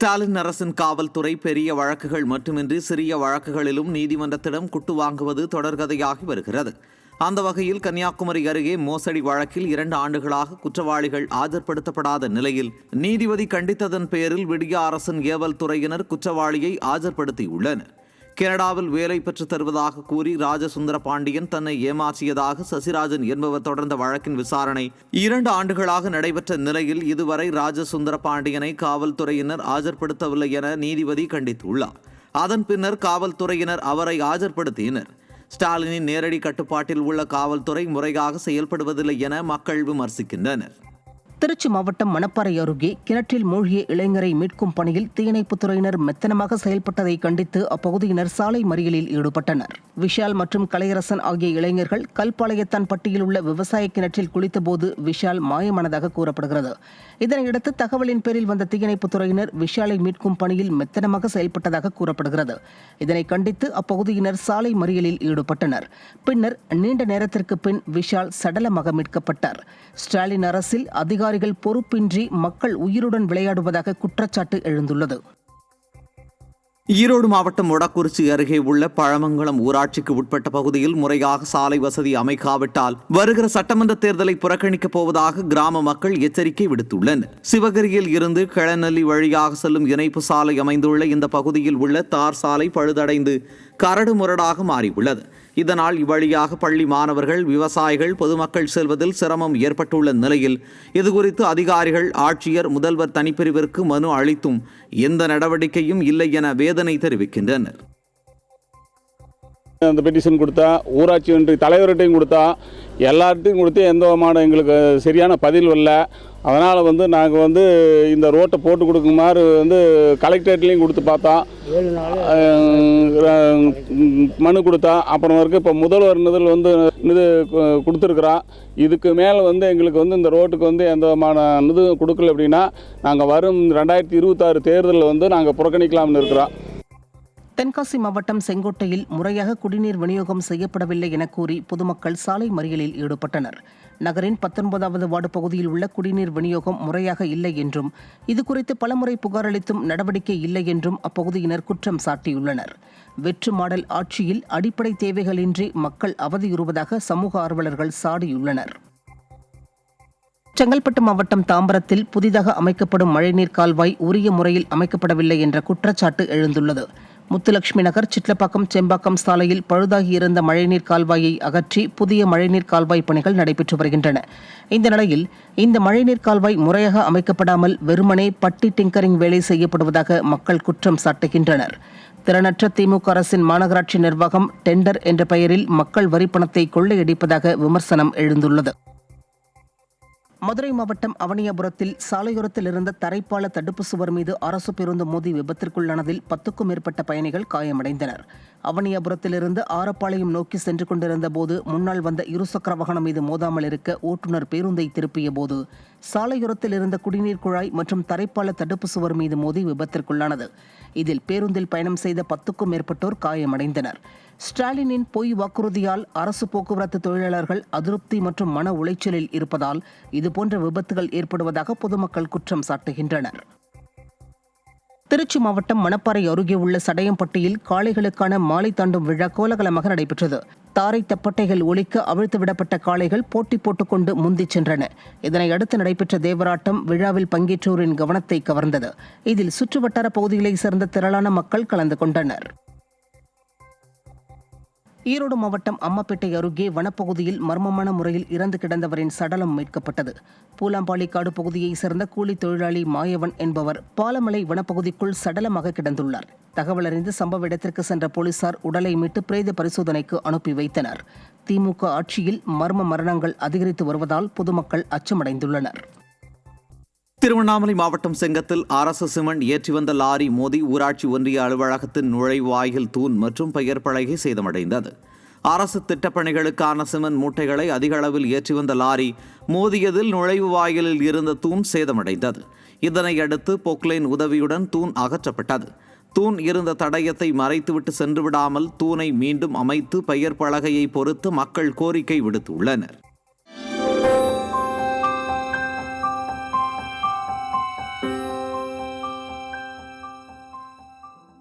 ஸ்டாலின் அரசின் காவல்துறை பெரிய வழக்குகள் மட்டுமின்றி சிறிய வழக்குகளிலும் நீதிமன்றத்திடம் குட்டு வாங்குவது தொடர்கதையாகி வருகிறது. அந்த வகையில் கன்னியாகுமரி அருகே மோசடி வழக்கில் 2 ஆண்டுகளாக குற்றவாளிகள் ஆஜர்படுத்தப்படாத நிலையில் நீதிபதி கண்டித்ததன் பேரில் விடிய அரசின் ஏவல் துறையினர் குற்றவாளியை ஆஜர்படுத்தியுள்ளனர். கனடாவில் வேலை பெற்றுத் தருவதாக கூறி ராஜசுந்தர பாண்டியன் தன்னை ஏமாற்றியதாக சசிராஜன் என்பவர் தொடர்ந்த வழக்கின் விசாரணை 2 ஆண்டுகளாக நடைபெற்ற நிலையில் இதுவரை ராஜசுந்தர பாண்டியனை காவல்துறையினர் ஆஜர்படுத்தவில்லை என நீதிபதி கண்டித்துள்ளார். அதன் பின்னர் காவல்துறையினர் அவரை ஆஜர்படுத்தினர். ஸ்டாலினின் நேரடி கட்டுப்பாட்டில் உள்ள காவல்துறை முறையாக செயல்படுவதில்லை என மக்கள் விமர்சிக்கின்றனர். திருச்சி மாவட்டம் மணப்பாறை அருகே கிணற்றில் மூழ்கிய இளைஞரை மீட்கும் பணியில் தீயணைப்புத்துறையினர் மெத்தனமாக செயல்பட்டதை கண்டித்து அப்பகுதியினர் சாலை மறியலில் ஈடுபட்டனர். விஷால் மற்றும் கலையரசன் ஆகிய இளைஞர்கள் கல்பாளையத்தான் பட்டியில் உள்ள விவசாய கிணற்றில் குளித்தபோது விஷால் மாயமானதாக கூறப்படுகிறது. இதனையடுத்து தகவலின் பேரில் வந்த தீயணைப்புத்துறையினர் விஷாலை மீட்கும் பணியில் மெத்தனமாக செயல்பட்டதாக கூறப்படுகிறது. இதனை கண்டித்து அப்பகுதியினர் சாலை மறியலில் ஈடுபட்டனர். பின்னர் நீண்ட நேரத்திற்கு பின் விஷால் சடலமாக மீட்கப்பட்டார். ஸ்டாலின் அரசில் அதிகாரிகள் பொறுப்பின்றி மக்கள் உயிருடன் விளையாடுவதாக குற்றச்சாட்டு எழுந்துள்ளது. ஈரோடு மாவட்டம் மொடக்குறிச்சி அருகே உள்ள பழமங்கலம் ஊராட்சிக்கு உட்பட்ட பகுதியில் முறையாக சாலை வசதி அமைக்காவிட்டால் வருகிற சட்டமன்ற தேர்தலை புறக்கணிக்கப் போவதாக கிராம மக்கள் எச்சரிக்கை விடுத்துள்ளனர். சிவகிரியில் இருந்து கிளநெல்லி வழியாக செல்லும் இணைப்பு சாலை அமைந்துள்ள இந்த பகுதியில் உள்ள தார் சாலை பழுதடைந்து கரடு முரடாக மாறியுள்ளது. இதனால் இவ்வழியாக பள்ளி மாணவர்கள், விவசாயிகள், பொதுமக்கள் செல்வதில் சிரமம் ஏற்பட்டுள்ள நிலையில் இதுகுறித்து அதிகாரிகள், ஆட்சியர், முதல்வர் தனிப்பிரிவிற்கு மனு அளித்தும் எந்த நடவடிக்கையும் இல்லை என வேதனை தெரிவிக்கின்றனர். அந்த பெட்டிஷன் கொடுத்தா, ஊராட்சி ஒன்றிய தலைவர்கிட்டையும் கொடுத்தா, எல்லார்ட்டையும் கொடுத்து எந்த விதமான எங்களுக்கு சரியான பதில் வரல. அதனால் நாங்கள் இந்த ரோட்டை போட்டு கொடுக்குமாறு கலெக்டரேட்லேயும் கொடுத்து பார்த்தோம், மனு கொடுத்தா. அப்புறம் வரைக்கும் இப்போ முதல்வர் இது கொடுத்துருக்குறோம். இதுக்கு மேலே எங்களுக்கு இந்த ரோட்டுக்கு எந்த விதமான இது கொடுக்கல அப்படின்னா நாங்கள் வரும் 2026 தேர்தலில் நாங்கள் புறக்கணிக்கலாம்னு இருக்கிறோம். தென்காசி மாவட்டம் செங்கோட்டையில் முறையாக குடிநீர் விநியோகம் செய்யப்படவில்லை என கூறி பொதுமக்கள் சாலை மறியலில் ஈடுபட்டனர். நகரின் 19வது வார்டு பகுதியில் உள்ள குடிநீர் விநியோகம் முறையாக இல்லை என்றும் இதுகுறித்து பலமுறை புகார் அளித்தும் நடவடிக்கை இல்லை என்றும் அப்பகுதியினர் குற்றம் சாட்டியுள்ளனர். வெற்று மாடல் ஆட்சியில் அடிப்படை தேவைகளின்றி மக்கள் அவதியுறுவதாக சமூக ஆர்வலர்கள் சாடியுள்ளனர். செங்கல்பட்டு மாவட்டம் தாம்பரத்தில் புதிதாக அமைக்கப்படும் மழைநீர் கால்வாய் உரிய முறையில் அமைக்கப்படவில்லை என்ற குற்றச்சாட்டு எழுந்துள்ளது. முத்துலட்சுமி நகர், சிட்லப்பாக்கம், செம்பாக்கம் சாலையில் பழுதாகி இருந்த மழைநீர் கால்வாயை அகற்றி புதிய மழைநீர் கால்வாய் பணிகள் நடைபெற்று வருகின்றன. இந்த நிலையில் இந்த மழைநீர் கால்வாய் முறையாக அமைக்கப்படாமல் வெறுமனே பட்டி டிங்கரிங் வேலை செய்யப்படுவதாக மக்கள் குற்றம் சாட்டுகின்றனர். திறனற்ற திமுக அரசின் மாநகராட்சி நிர்வாகம் டெண்டர் என்ற பெயரில் மக்கள் வரிப்பணத்தை கொள்ளையடிப்பதாக விமர்சனம் எழுந்துள்ளது. மதுரை மாவட்டம் அவனியாபுரத்தில் சாலையோரத்தில் இருந்த தரைப்பால தடுப்பு சுவர் மீது அரசு பேருந்து மோதி விபத்திற்குள்ளானதில் 10க்கும் மேற்பட்ட பயணிகள் காயமடைந்தனர். அவனியாபுரத்திலிருந்து ஆரப்பாளையம் நோக்கி சென்று கொண்டிருந்த போது முன்னால் வந்த இருசக்கர வாகனம் மீது மோதாமல் இருக்க ஓட்டுநர் பேருந்தை திருப்பிய போது சாலையோரத்தில் இருந்த குடிநீர் குழாய் மற்றும் தரைப்பால தடுப்பு சுவர் மீது மோதி விபத்திற்குள்ளானது. இதில் பேருந்தில் பயணம் செய்த 10க்கும் மேற்பட்டோர் காயமடைந்தனர். ஸ்டாலினின் பொய் வாக்குறுதியால் அரசு போக்குவரத்து தொழிலாளர்கள் அதிருப்தி மற்றும் மன உளைச்சலில் இருப்பதால் இதுபோன்ற விபத்துகள் ஏற்படுவதாக பொதுமக்கள் குற்றம் சாட்டுகின்றனர். திருச்சி மாவட்டம் மணப்பாறை அருகே உள்ள சடையம்பட்டியில் காளைகளுக்கான மாலை தாண்டும் விழா கோலாகலமாக நடைபெற்றது. தாரை தப்பட்டைகள் ஒலிக்க அவிழ்த்து விடப்பட்ட காளைகள் போட்டி போட்டுக்கொண்டு முந்திச் சென்றன. இதனை அடுத்து நடைபெற்ற தேவராட்டம் விழாவில் பங்கேற்றோரின் கவனத்தை கவர்ந்தது. இதில் சுற்றுவட்டார பகுதிகளைச் சேர்ந்த திரளான மக்கள் கலந்து கொண்டனர். ஈரோடு மாவட்டம் அம்மாப்பேட்டை அருகே வனப்பகுதியில் மர்மமான முறையில் இறந்து கிடந்தவரின் சடலம் மீட்கப்பட்டது. பூலாம்பாடி காடு பகுதியைச் சேர்ந்த கூலி தொழிலாளி மாயவன் என்பவர் பாலமலை வனப்பகுதிக்குள் சடலமாக கிடந்துள்ளார். தகவல் அறிந்து சம்பவ இடத்திற்கு சென்ற போலீசார் உடலை மீட்டு பிரேத பரிசோதனைக்கு அனுப்பி வைத்தனர். திமுக ஆட்சியில் மர்ம மரணங்கள் அதிகரித்து வருவதால் பொதுமக்கள் அச்சமடைந்துள்ளனர். திருவண்ணாமலை மாவட்டம் செங்கத்தில் அரசு சிமெண்ட் ஏற்றி வந்த லாரி மோதி ஊராட்சி ஒன்றிய அலுவலகத்தின் நுழைவாயில் தூண் மற்றும் பெயர் பலகை சேதமடைந்தது. அரசு திட்டப்பணிகளுக்கான சிமெண்ட் மூட்டைகளை அதிக அளவில் ஏற்றி வந்த லாரி மோதியதில் நுழைவு வாயிலில் இருந்த தூண் சேதமடைந்தது. இதனையடுத்து பொக்லைன் உதவியுடன் தூண் அகற்றப்பட்டது. தூண் இருந்த தடயத்தை மறைத்துவிட்டு சென்று விடாமல் தூணை மீண்டும் அமைத்து பெயர் பலகையை பொறுத்து மக்கள் கோரிக்கை விடுத்துள்ளனர்.